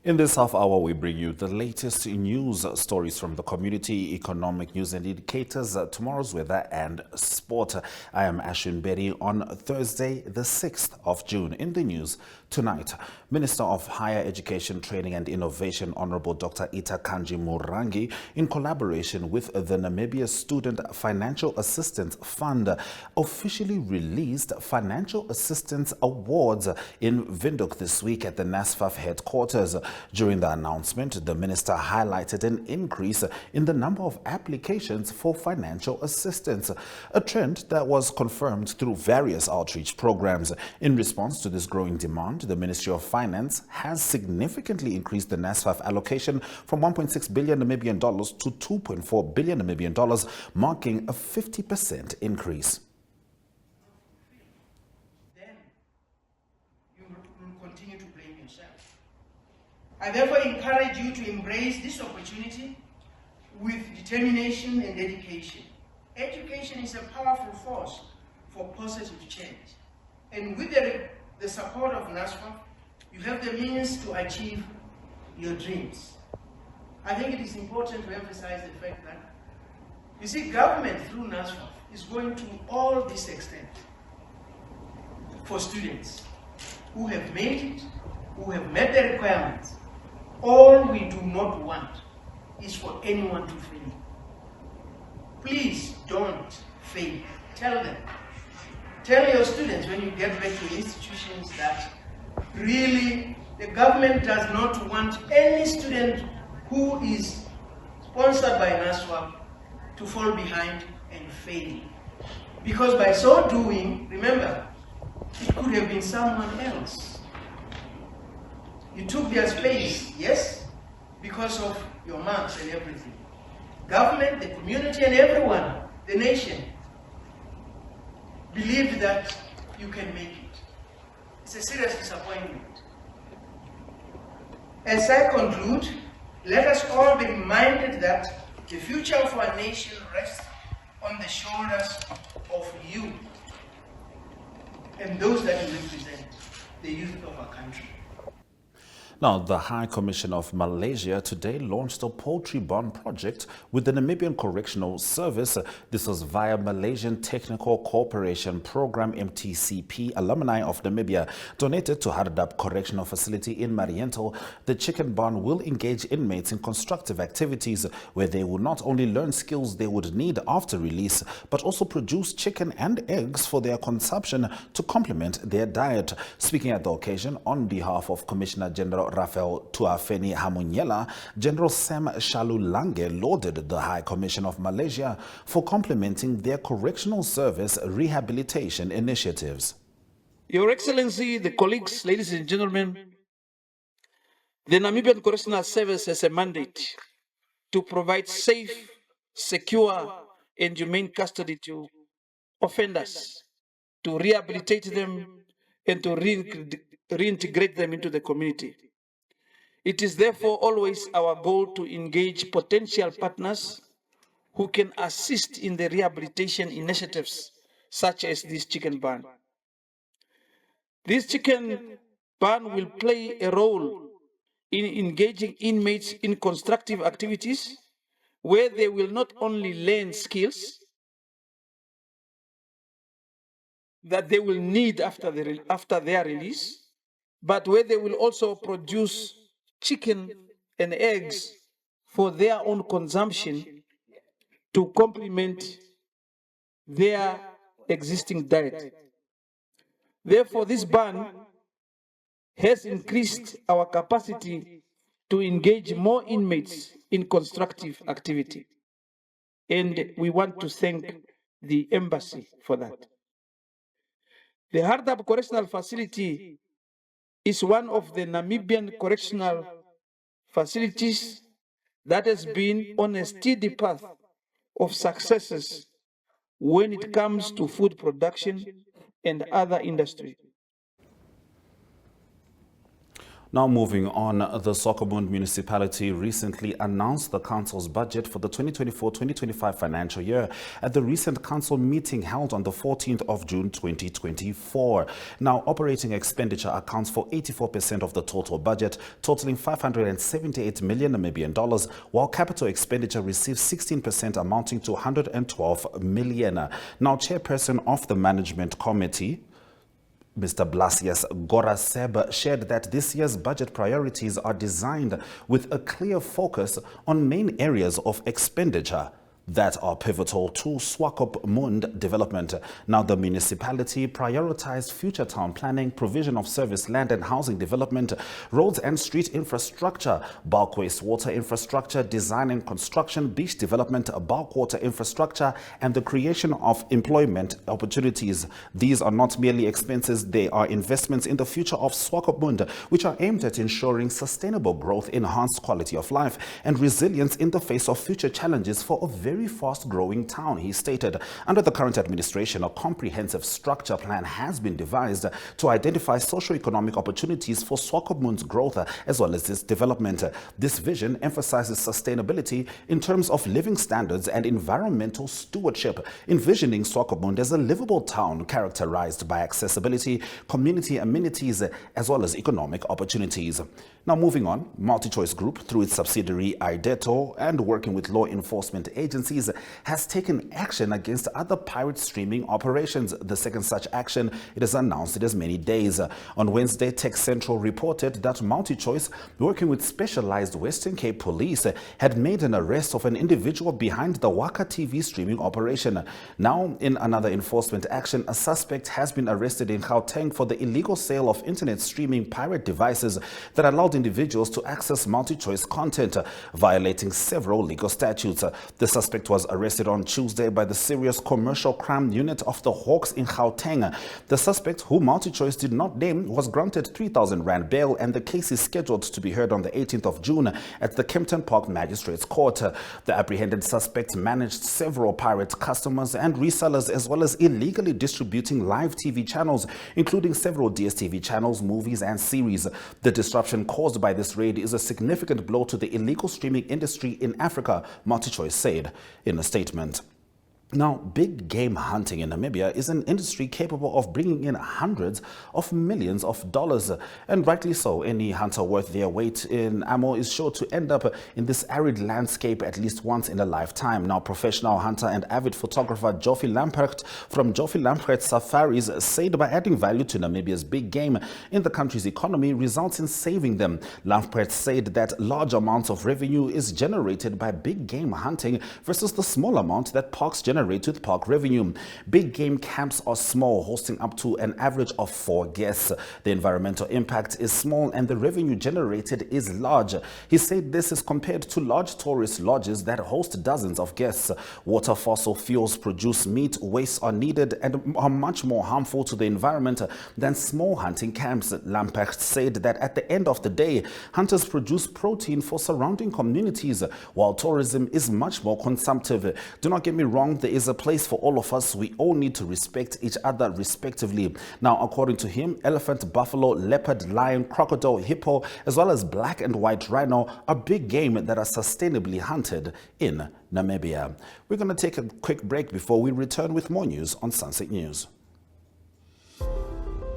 In this half hour, we bring you the latest news stories from the community, economic news and indicators, tomorrow's weather and sport. I am Ashwin Berry on Thursday, the 6th of June. In the news tonight, Minister of Higher Education, Training and Innovation, Honorable Dr. Ita Kanji Murangi, in collaboration with the Namibia Student Financial Assistance Fund, officially released Financial Assistance Awards in Windhoek this week at the NASFAF headquarters. During the announcement, the minister highlighted an increase in the number of applications for financial assistance, a trend that was confirmed through various outreach programs. In response to this growing demand, the Ministry of Finance has significantly increased the NASFAF allocation from 1.6 billion Namibian dollars to 2.4 billion Namibian dollars, marking a 50% increase. I therefore encourage you to embrace this opportunity with determination and dedication. Education is a powerful force for positive change. And with the support of NASFAF, you have the means to achieve your dreams. I think it is important to emphasize the fact that, you see, government through NASFAF is going to all this extent for students who have made it, who have met the requirements. All we do not want is for anyone to fail. Please don't fail. Tell them. Tell your students when you get back to institutions that really the government does not want any student who is sponsored by NASFAF to fall behind and fail. Because by so doing, remember, it could have been someone else. You took their space, yes, because of your marks and everything. Government, the community, and everyone, the nation, believed that you can make it. It's a serious disappointment. As I conclude, let us all be reminded that the future of our nation rests on the shoulders of you and those that you represent, the youth of our country. Now, the High Commission of Malaysia today launched a poultry bond project with the Namibian Correctional Service. This was via Malaysian Technical Cooperation Program, MTCP, alumni of Namibia, donated to Hardap Correctional Facility in Mariental. The chicken bond will engage inmates in constructive activities where they will not only learn skills they would need after release, but also produce chicken and eggs for their consumption to complement their diet. Speaking at the occasion on behalf of Commissioner General Rafael Tuafeni Hamunyela, General Sam Shalulange lauded the High Commission of Malaysia for complementing their correctional service rehabilitation initiatives. Your Excellency, the colleagues, ladies and gentlemen, the Namibian Correctional Service has a mandate to provide safe, secure, and humane custody to offenders, to rehabilitate them, and to reintegrate them into the community. It is therefore always our goal to engage potential partners who can assist in the rehabilitation initiatives such as this chicken barn. This chicken barn will play a role in engaging inmates in constructive activities where they will not only learn skills that they will need after their release, but where they will also produce chicken and eggs for their own consumption to complement their existing diet. Therefore, this ban has increased our capacity to engage more inmates in constructive activity. And we want to thank the embassy for that. The Hardap Correctional Facility is one of the Namibian correctional facilities that has been on a steady path of successes when it comes to food production and other industries. Now moving on, the Swakopmund municipality recently announced the council's budget for the 2024-2025 financial year at the recent council meeting held on the 14th of June 2024. Now, operating expenditure accounts for 84% of the total budget, totaling 578 million Namibian dollars, while capital expenditure receives 16%, amounting to 112 million. Now, chairperson of the management committee, Mr. Blasius Goraseb, shared that this year's budget priorities are designed with a clear focus on main areas of expenditure that are pivotal to Swakopmund development. Now, the municipality prioritized future town planning, provision of service land and housing development, roads and street infrastructure, bulk wastewater infrastructure, design and construction, beach development, bulk water infrastructure, and the creation of employment opportunities. These are not merely expenses, they are investments in the future of Swakopmund, which are aimed at ensuring sustainable growth, enhanced quality of life, and resilience in the face of future challenges for a very fast-growing town, he stated. Under the current administration, a comprehensive structure plan has been devised to identify socio-economic opportunities for Swakopmund's growth as well as its development. This vision emphasizes sustainability in terms of living standards and environmental stewardship, envisioning Swakopmund as a livable town characterized by accessibility, community amenities, as well as economic opportunities. Now, moving on, MultiChoice Group, through its subsidiary IDETO and working with law enforcement agencies, has taken action against other pirate streaming operations. The second such action it has announced in as many days. On Wednesday, Tech Central reported that MultiChoice, working with specialized Western Cape police, had made an arrest of an individual behind the Waka TV streaming operation. Now, in another enforcement action, a suspect has been arrested in Gauteng for the illegal sale of internet streaming pirate devices that allowed individuals to access MultiChoice content, violating several legal statutes. The suspect was arrested on Tuesday by the Serious Commercial Crime Unit of the Hawks in Gauteng. The suspect, who MultiChoice did not name, was granted 3,000 Rand bail, and the case is scheduled to be heard on the 18th of June at the Kempton Park Magistrates Court. The apprehended suspect managed several pirate customers and resellers, as well as illegally distributing live TV channels, including several DSTV channels, movies, and series. The disruption caused by this raid is a significant blow to the illegal streaming industry in Africa, MultiChoice said in a statement. Now, big game hunting in Namibia is an industry capable of bringing in hundreds of millions of dollars, and rightly so. Any hunter worth their weight in ammo is sure to end up in this arid landscape at least once in a lifetime. Now, professional hunter and avid photographer Joffy Lamprecht from Joffy Lamprecht Safaris said by adding value to Namibia's big game in the country's economy results in saving them. Lamprecht said that large amounts of revenue is generated by big game hunting versus the small amount that parks generate with park revenue. Big game camps are small, hosting up to an average of 4 guests. The environmental impact is small and the revenue generated is large. He said this is compared to large tourist lodges that host dozens of guests. Water, fossil fuels produce meat, wastes are needed and are much more harmful to the environment than small hunting camps. Lamprecht said that at the end of the day, hunters produce protein for surrounding communities, while tourism is much more consumptive. Do not get me wrong, there is a place for all of us. We all need to respect each other respectively. Now, according to him, elephant, buffalo, leopard, lion, crocodile, hippo, as well as black and white rhino are big game that are sustainably hunted in Namibia. We're going to take a quick break before we return with more news on Sunset News.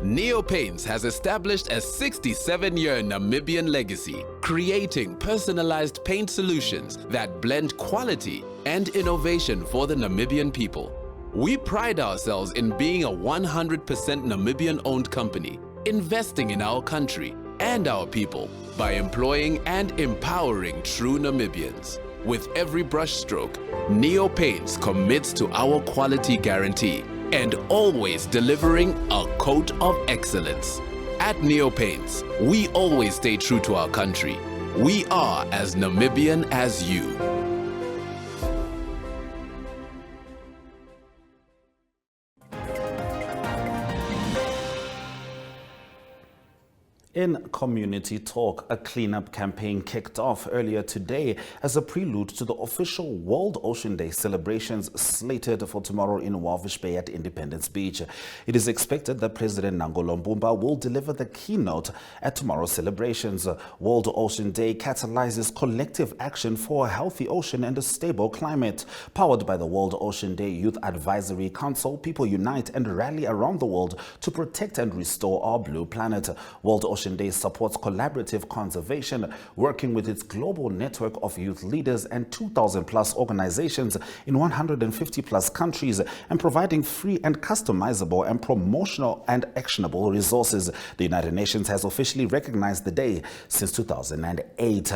Neo Paints has established a 67-year Namibian legacy, creating personalized paint solutions that blend quality and innovation for the Namibian people. We pride ourselves in being a 100% Namibian-owned company, investing in our country and our people by employing and empowering true Namibians. With every brushstroke, Neo Paints commits to our quality guarantee and always delivering a coat of excellence. At Neo Paints, we always stay true to our country. We are as Namibian as you. In Community Talk, a cleanup campaign kicked off earlier today as a prelude to the official World Ocean Day celebrations slated for tomorrow in Walvish Bay at Independence Beach. It is expected that President Nangolo Mbumba will deliver the keynote at tomorrow's celebrations. World Ocean Day catalyzes collective action for a healthy ocean and a stable climate. Powered by the World Ocean Day Youth Advisory Council, people unite and rally around the world to protect and restore our blue planet. World Ocean Day supports collaborative conservation, working with its global network of youth leaders and 2,000 plus organizations in 150 plus countries, and providing free and customizable and promotional and actionable resources. The United Nations has officially recognized the day since 2008.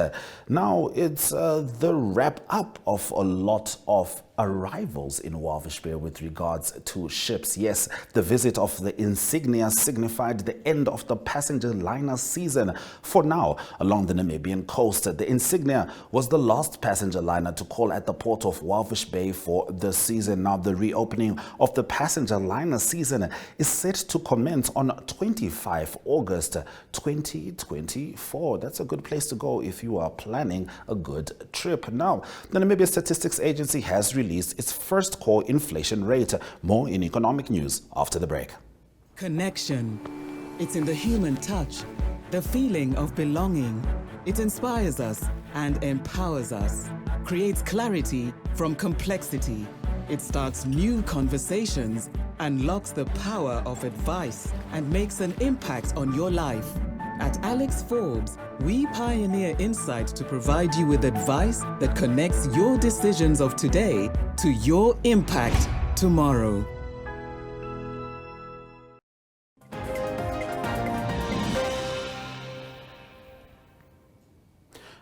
Now it's the wrap up of a lot of arrivals in Walvish Bay with regards to ships. Yes, the visit of the Insignia signified the end of the passenger liner season. For now, along the Namibian coast, the Insignia was the last passenger liner to call at the port of Walvish Bay for the season. Now, the reopening of the passenger liner season is set to commence on 25 August 2024. That's a good place to go if you are planning a good trip. Now, the Namibia Statistics Agency has released its first core inflation rate. More in economic news after the break. Connection. It's in the human touch, the feeling of belonging. It inspires us and empowers us, creates clarity from complexity. It starts new conversations, unlocks the power of advice, and makes an impact on your life. At Alex Forbes, we pioneer insight to provide you with advice that connects your decisions of today to your impact tomorrow.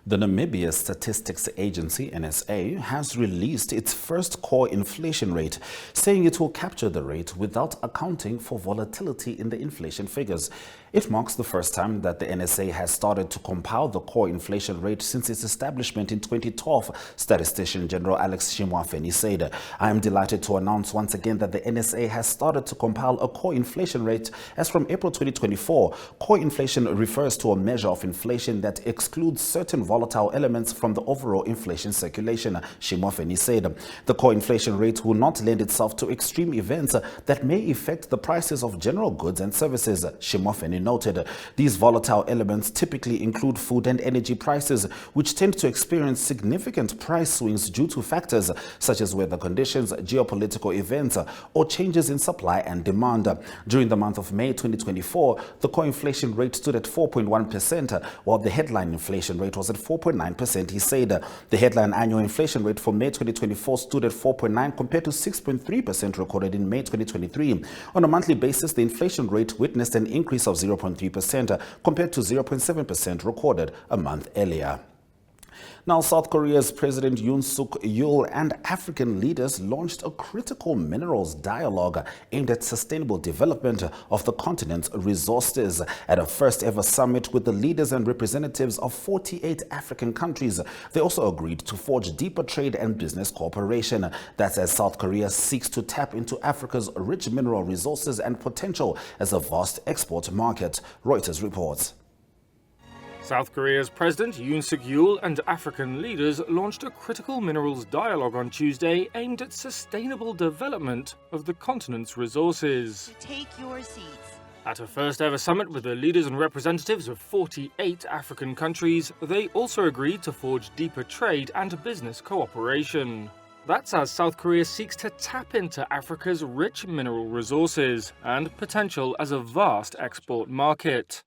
The Namibia Statistics Agency, NSA, has released its first core inflation rate, saying it will capture the rate without accounting for volatility in the inflation figures. It marks the first time that the NSA has started to compile the core inflation rate since its establishment in 2012, Statistician General Alex Shimwafeni said. "I am delighted to announce once again that the NSA has started to compile a core inflation rate as from April 2024. Core inflation refers to a measure of inflation that excludes certain volatile elements from the overall inflation circulation," Shimwafeni said. "The core inflation rate will not lend itself to extreme events that may affect the prices of general goods and services," Shimwafeni noted. "These volatile elements typically include food and energy prices, which tend to experience significant price swings due to factors such as weather conditions, geopolitical events, or changes in supply and demand." During the month of May 2024, the core inflation rate stood at 4.1%, while the headline inflation rate was at 4.9%, he said. The headline annual inflation rate for May 2024 stood at 4.9% compared to 6.3% recorded in May 2023. On a monthly basis, the inflation rate witnessed an increase of 0.3% compared to 0.7% recorded a month earlier. Now, South Korea's President Yoon Suk Yeol and African leaders launched a critical minerals dialogue aimed at sustainable development of the continent's resources at a first-ever summit with the leaders and representatives of 48 African countries. They also agreed to forge deeper trade and business cooperation. That's as South Korea seeks to tap into Africa's rich mineral resources and potential as a vast export market. Reuters reports. South Korea's President Yoon Suk Yeol and African leaders launched a critical minerals dialogue on Tuesday aimed at sustainable development of the continent's resources. Take your seats. At a first-ever summit with the leaders and representatives of 48 African countries, they also agreed to forge deeper trade and business cooperation. That's as South Korea seeks to tap into Africa's rich mineral resources and potential as a vast export market.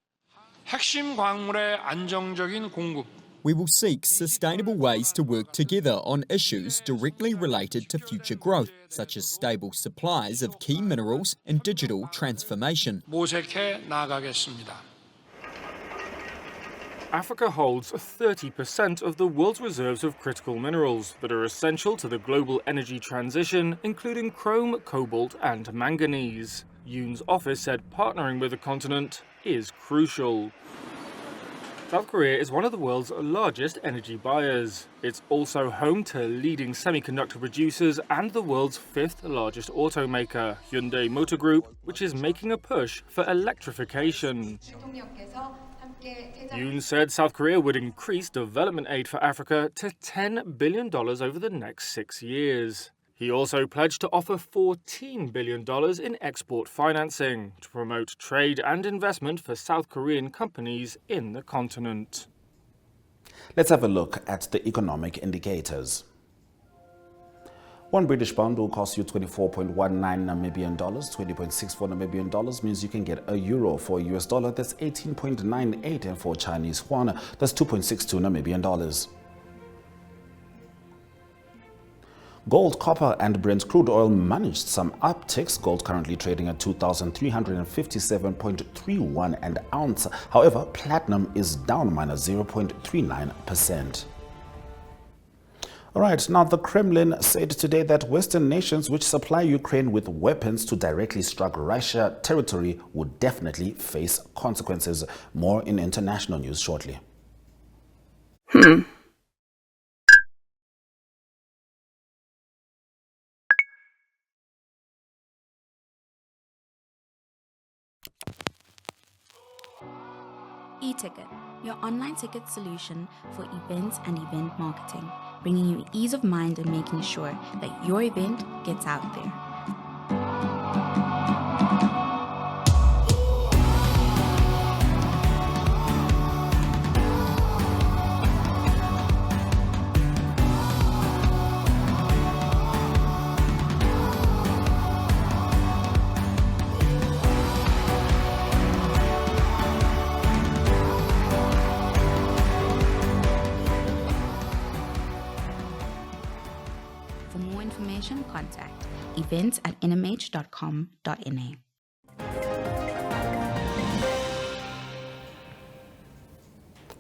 핵심 광물의 안정적인 공급. We will seek sustainable ways to work together on issues directly related to future growth, such as stable supplies of key minerals and digital transformation. 모색해 나가겠습니다. Africa holds 30% of the world's reserves of critical minerals that are essential to the global energy transition, including chrome, cobalt, and manganese. Yoon's office said partnering with the continent is crucial. South Korea is one of the world's largest energy buyers. It's also home to leading semiconductor producers and the world's fifth largest automaker, Hyundai Motor Group, which is making a push for electrification. Yoon said South Korea would increase development aid for Africa to $10 billion over the next 6 years. He also pledged to offer $14 billion in export financing to promote trade and investment for South Korean companies in the continent. Let's have a look at the economic indicators. One British pound will cost you 24.19 Namibian dollars. 20.64 Namibian dollars means you can get a euro. For a US dollar, that's 18.98, and for Chinese yuan, that's 2.62 Namibian dollars. Gold, copper and Brent crude oil managed some upticks. Gold currently trading at 2,357.31 an ounce. However, platinum is down -0.39%. All right, now the Kremlin said today that Western nations which supply Ukraine with weapons to directly strike Russia territory would definitely face consequences. More in international news shortly. E-Ticket, your online ticket solution for events and event marketing, bringing you ease of mind and making sure that your event gets out there. For more information, contact events@nmh.com.na.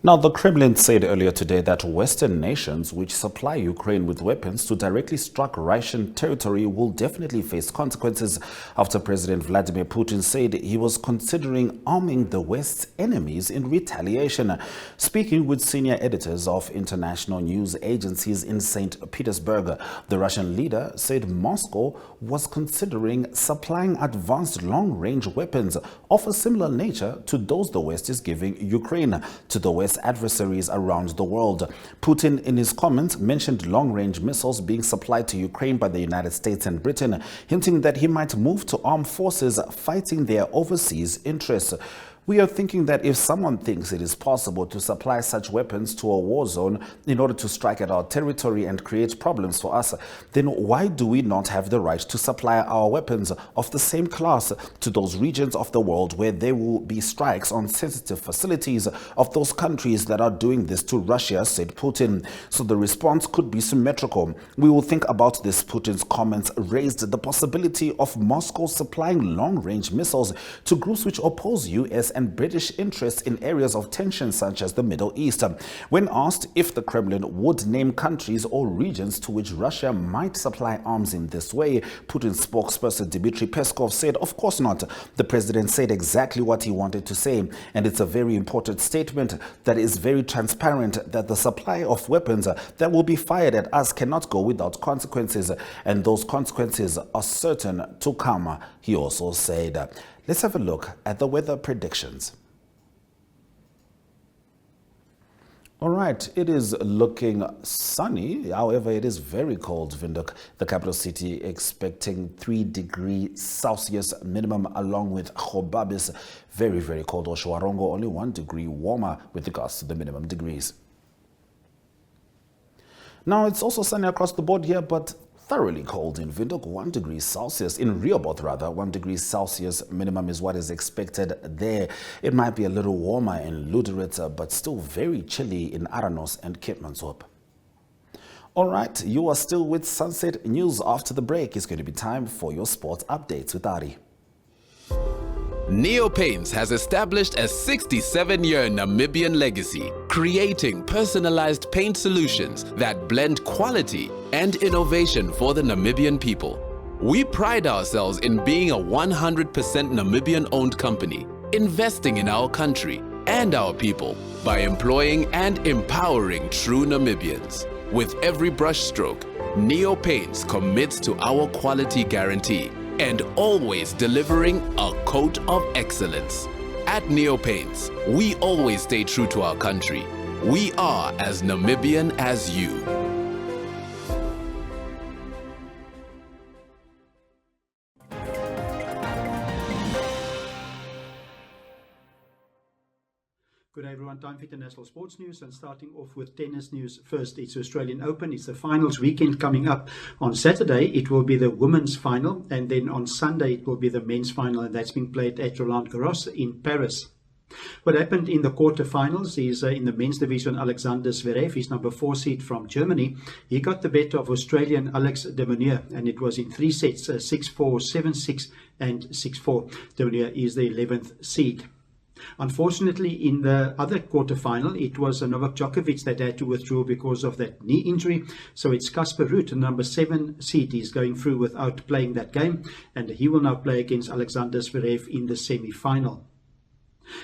Now, the Kremlin said earlier today that Western nations which supply Ukraine with weapons to directly strike Russian territory will definitely face consequences after President Vladimir Putin said he was considering arming the West's enemies in retaliation. Speaking with senior editors of international news agencies in St. Petersburg, the Russian leader said Moscow was considering supplying advanced long-range weapons of a similar nature to those the West is giving Ukraine to the West adversaries around the world. Putin, in his comments, mentioned long-range missiles being supplied to Ukraine by the United States and Britain, hinting that he might move to armed forces fighting their overseas interests. We are thinking that if someone thinks it is possible to supply such weapons to a war zone in order to strike at our territory and create problems for us, then why do we not have the right to supply our weapons of the same class to those regions of the world where there will be strikes on sensitive facilities of those countries that are doing this to Russia, said Putin. So the response could be symmetrical. We will think about this. Putin's comments raised the possibility of Moscow supplying long-range missiles to groups which oppose U.S. and British interests in areas of tension such as the Middle East. When asked if the Kremlin would name countries or regions to which Russia might supply arms in this way, Putin's spokesperson Dmitry Peskov said, "Of course not." The president said exactly what he wanted to say, and it's a very important statement that is very transparent that the supply of weapons that will be fired at us cannot go without consequences, and those consequences are certain to come, he also said. Let's have a look at the weather predictions. All right, it is looking sunny. However, it is very cold, Windhoek, the capital city, expecting 3 degrees Celsius minimum, along with Chobabis, very, very cold. Oshoarongo, only 1 degree warmer with regards to the minimum degrees. Now, it's also sunny across the board here, but thoroughly cold in Windhoek, 1 degree Celsius. In Rehoboth, rather, 1 degree Celsius minimum is what is expected there. It might be a little warmer in Luderitz, but still very chilly in Aranos and Keetmanshoop. All right, you are still with Sunset News. After the break, it's going to be time for your sports updates with Ari. Neo Paints has established a 67-year Namibian legacy, creating personalized paint solutions that blend quality and innovation for the Namibian people. We pride ourselves in being a 100% Namibian-owned company, investing in our country and our people by employing and empowering true Namibians. With every brushstroke, Neo Paints commits to our quality guarantee and always delivering a coat of excellence. At Neo Paints, we always stay true to our country. We are as Namibian as you. Good day everyone, time for international sports news, and starting off with tennis news first. It's the Australian Open, it's the finals weekend coming up. On Saturday it will be the women's final, and then on Sunday it will be the men's final, and that's being played at Roland Garros in Paris. What happened in the quarterfinals is in the men's division, Alexander Zverev, his number 4 seed from Germany, he got the better of Australian Alex de Minaur, and it was in 3 sets, 6-4, 7-6 and 6-4. De Minaur is the 11th seed. Unfortunately, in the other quarterfinal, it was Novak Djokovic that had to withdraw because of that knee injury. So it's Casper Ruud, number 7 seed, is going through without playing that game, and he will now play against Alexander Zverev in the semi-final.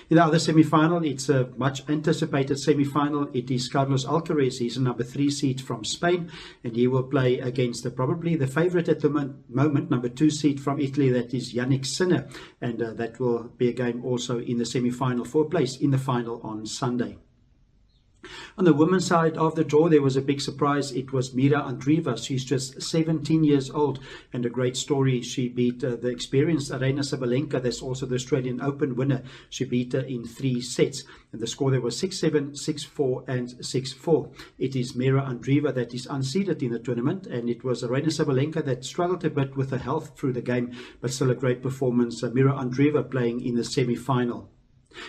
In the other semi-final, it's a much anticipated semi-final. It is Carlos Alcaraz. He's a number 3 seed from Spain, and he will play against probably the favorite at the moment, number 2 seed from Italy, that is Yannick Sinner, and that will be a game also in the semi-final for a place in the final on Sunday. On the women's side of the draw, there was a big surprise. It was Mira Andreeva. She's just 17 years old, and a great story. She beat the experienced Aryna Sabalenka, that's also the Australian Open winner. She beat her in 3 sets, and the score there was 6-7, 6-4 and 6-4. It is Mira Andreeva that is unseeded in the tournament, and it was Aryna Sabalenka that struggled a bit with her health through the game, but still a great performance. Mira Andreeva playing in the semi-final.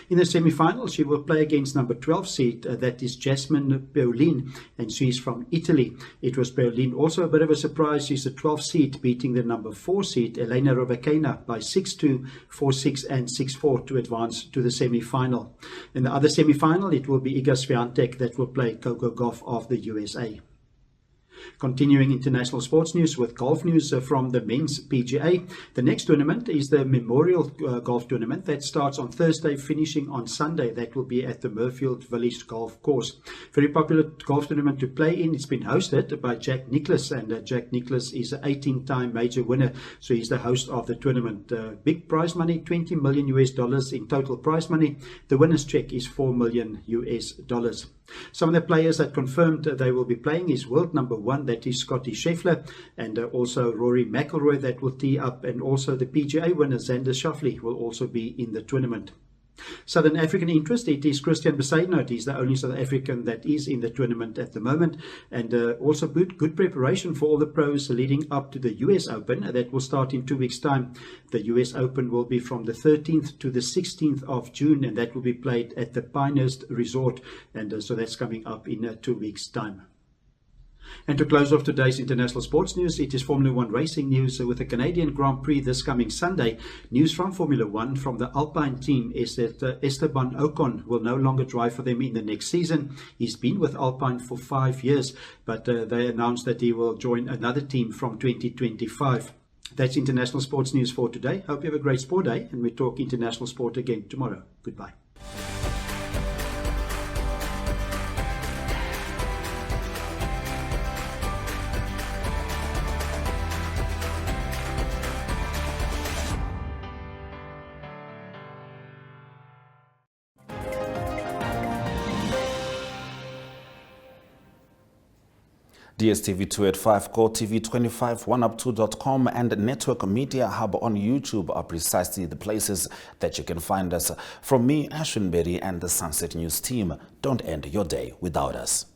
In the semi-final, she will play against number 12 seed, that is Jasmine Paolin, and she's from Italy. It was Paolin also a bit of a surprise. She's the 12th seed, beating the number 4 seed, Elena Rybakina, by 6-2, 4-6 and 6-4 to advance to the semi-final. In the other semi-final, it will be Iga Swiatek that will play Coco Gauff of the USA. Continuing international sports news with golf news from the men's PGA. The next tournament is the Memorial Golf Tournament that starts on Thursday, finishing on Sunday. That will be at the Murfield Village Golf Course. Very popular golf tournament to play in. It's been hosted by Jack Nicklaus, and Jack Nicklaus is an 18-time major winner, so he's the host of the tournament. Big prize money, $20 million in total prize money. The winner's check is $4 million. Some of the players that confirmed they will be playing is world number 1, that is Scotty Scheffler, and also Rory McIlroy that will tee up, and also the PGA winner Xander Schauffele will also be in the tournament. Southern African interest, it is Christian Besaidnout. He's the only South African that is in the tournament at the moment, and also good preparation for all the pros leading up to the US Open that will start in 2 weeks' time. The US Open will be from the 13th to the 16th of June, and that will be played at the Pinehurst Resort, and so that's coming up in 2 weeks' time. And to close off today's international sports news, it is Formula 1 racing news with the Canadian Grand Prix this coming Sunday. News from Formula 1 from the Alpine team is that Esteban Ocon will no longer drive for them in the next season. He's been with Alpine for 5 years, but they announced that he will join another team from 2025. That's international sports news for today. Hope you have a great sport day, and we talk international sport again tomorrow. Goodbye. DSTV 285, Go TV 25, 1up2.com and Network Media Hub on YouTube are precisely the places that you can find us. From me, Ashwin Berry, and the Sunset News team, don't end your day without us.